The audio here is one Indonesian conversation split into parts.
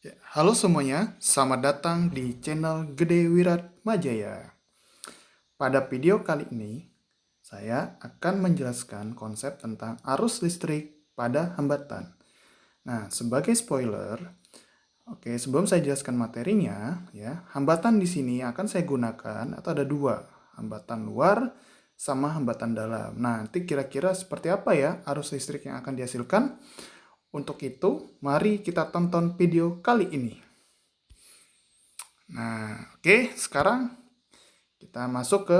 Ya, halo semuanya, selamat datang di channel Gede Wirat Majaya. Pada video kali ini, saya akan menjelaskan konsep tentang arus listrik pada hambatan. Nah, sebagai spoiler, oke, sebelum saya jelaskan materinya, ya, hambatan di sini akan saya gunakan atau ada dua, hambatan luar sama hambatan dalam. Nah, nanti kira-kira seperti apa ya arus listrik yang akan dihasilkan? Untuk itu, mari kita tonton video kali ini. Nah, oke, sekarang kita masuk ke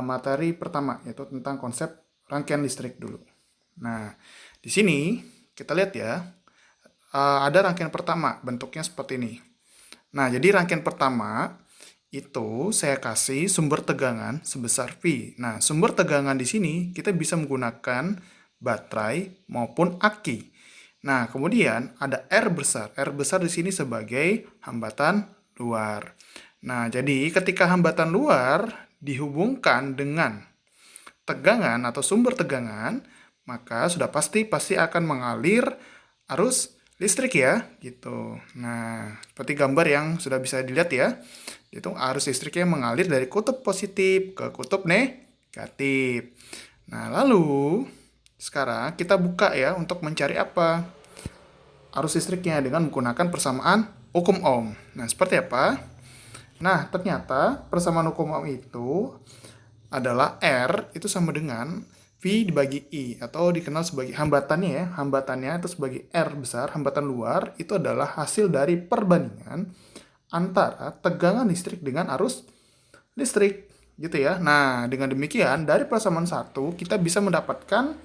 materi pertama, yaitu tentang konsep rangkaian listrik dulu. Nah, di sini kita lihat ya, ada rangkaian pertama, bentuknya seperti ini. Nah, jadi rangkaian pertama itu saya kasih sumber tegangan sebesar V. Nah, sumber tegangan di sini kita bisa menggunakan baterai maupun aki. Nah, kemudian ada R besar. R besar di sini sebagai hambatan luar. Nah, jadi ketika hambatan luar dihubungkan dengan tegangan atau sumber tegangan, maka sudah pasti akan mengalir arus listrik ya, gitu. Nah, seperti gambar yang sudah bisa dilihat ya, itu arus listriknya mengalir dari kutub positif ke kutub negatif. Nah, lalu sekarang kita buka ya untuk mencari apa? Arus listriknya dengan menggunakan persamaan hukum Ohm. Nah, seperti apa? Nah, ternyata persamaan hukum Ohm itu adalah R itu sama dengan V dibagi I atau dikenal sebagai hambatannya ya. Hambatannya itu sebagai R besar, hambatan luar itu adalah hasil dari perbandingan antara tegangan listrik dengan arus listrik gitu ya. Nah, dengan demikian dari persamaan satu kita bisa mendapatkan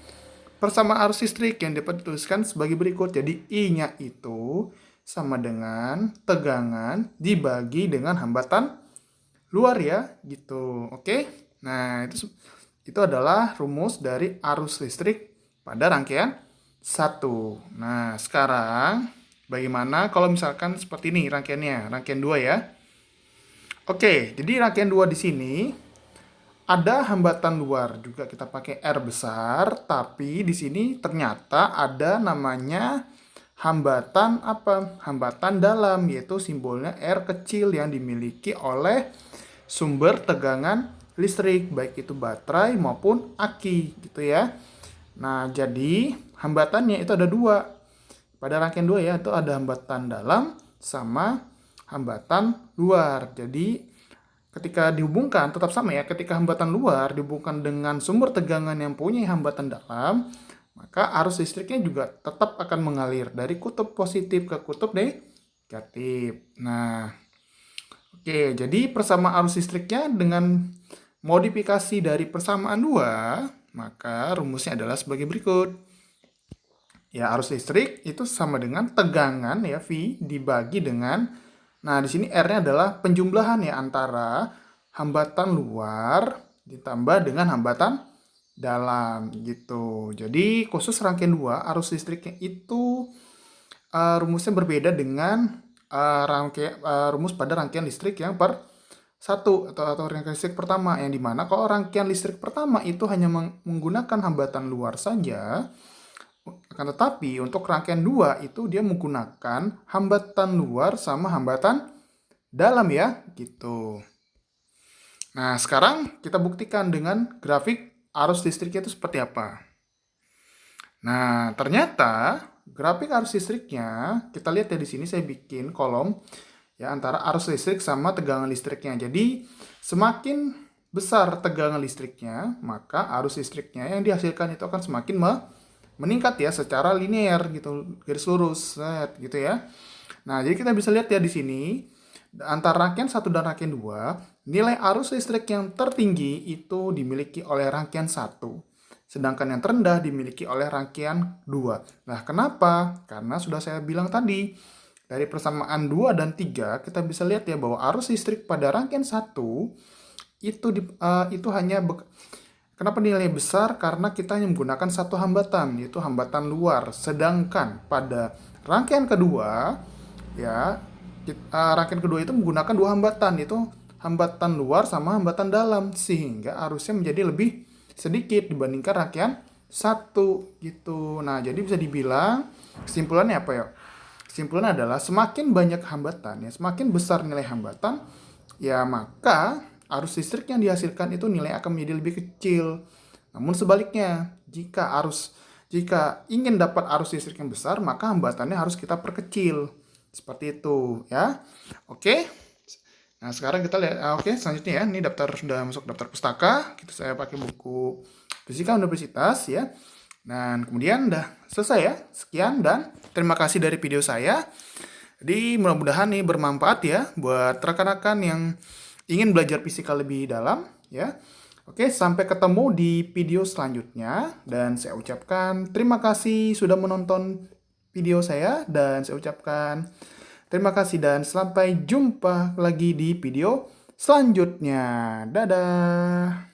persamaan arus listrik yang dapat dituliskan sebagai berikut. Jadi I-nya itu sama dengan tegangan dibagi dengan hambatan luar ya, gitu. Oke. Nah, itu adalah rumus dari arus listrik pada rangkaian satu. Nah, sekarang bagaimana kalau misalkan seperti ini rangkaiannya, rangkaian 2 ya. Oke, jadi rangkaian 2 di sini ada hambatan luar juga kita pakai R besar, tapi di sini ternyata ada namanya hambatan apa? Hambatan dalam, yaitu simbolnya R kecil yang dimiliki oleh sumber tegangan listrik, baik itu baterai maupun aki gitu ya. Nah, jadi hambatannya itu ada dua. Pada rangkaian 2 ya, itu ada hambatan dalam sama hambatan luar. Jadi ketika dihubungkan tetap sama ya, ketika hambatan luar dihubungkan dengan sumber tegangan yang punya hambatan dalam, maka arus listriknya juga tetap akan mengalir dari kutub positif ke kutub negatif. Nah, oke, jadi persamaan arus listriknya dengan modifikasi dari persamaan 2, maka rumusnya adalah sebagai berikut. Ya, arus listrik itu sama dengan tegangan ya V dibagi dengan, nah di sini R-nya adalah penjumlahan ya antara hambatan luar ditambah dengan hambatan dalam gitu. Jadi khusus rangkaian 2 arus listriknya itu rumusnya berbeda dengan rumus pada rangkaian listrik yang satu atau rangkaian listrik pertama, yang dimana kalau rangkaian listrik pertama itu hanya menggunakan hambatan luar saja, akan tetapi untuk rangkaian 2 itu dia menggunakan hambatan luar sama hambatan dalam ya, gitu. Nah, sekarang kita buktikan dengan grafik arus listriknya itu seperti apa. Nah, ternyata grafik arus listriknya, kita lihat ya di sini saya bikin kolom ya antara arus listrik sama tegangan listriknya. Jadi, semakin besar tegangan listriknya, maka arus listriknya yang dihasilkan itu akan semakin meningkat ya secara linear gitu, garis lurus gitu ya. Nah, jadi kita bisa lihat ya di sini antara rangkaian 1 dan rangkaian 2, nilai arus listrik yang tertinggi itu dimiliki oleh rangkaian 1, sedangkan yang terendah dimiliki oleh rangkaian 2. Nah, kenapa? Karena sudah saya bilang tadi, dari persamaan 2 dan 3 kita bisa lihat ya bahwa arus listrik pada rangkaian 1 itu hanya kenapa nilainya besar? Karena kita hanya menggunakan satu hambatan, yaitu hambatan luar. Sedangkan pada rangkaian kedua, ya, rangkaian kedua itu menggunakan dua hambatan, yaitu hambatan luar sama hambatan dalam, sehingga arusnya menjadi lebih sedikit dibandingkan rangkaian satu gitu. Nah, jadi bisa dibilang kesimpulannya apa ya? kesimpulan adalah semakin banyak hambatan, ya, semakin besar nilai hambatan, ya maka arus listrik yang dihasilkan itu nilai akan menjadi lebih kecil. Namun sebaliknya, jika ingin dapat arus listrik yang besar, maka hambatannya harus kita perkecil. Seperti itu, ya. Oke. Nah, sekarang kita lihat, oke, selanjutnya ya, ini sudah masuk daftar pustaka. Saya pakai buku Fisika Universitas, ya. Dan kemudian udah selesai ya. Sekian dan terima kasih dari video saya. Jadi mudah-mudahan nih bermanfaat ya buat rekan-rekan yang ingin belajar fisika lebih dalam, ya. Oke, sampai ketemu di video selanjutnya. Dan saya ucapkan terima kasih sudah menonton video saya. Dan saya ucapkan terima kasih dan sampai jumpa lagi di video selanjutnya. Dadah!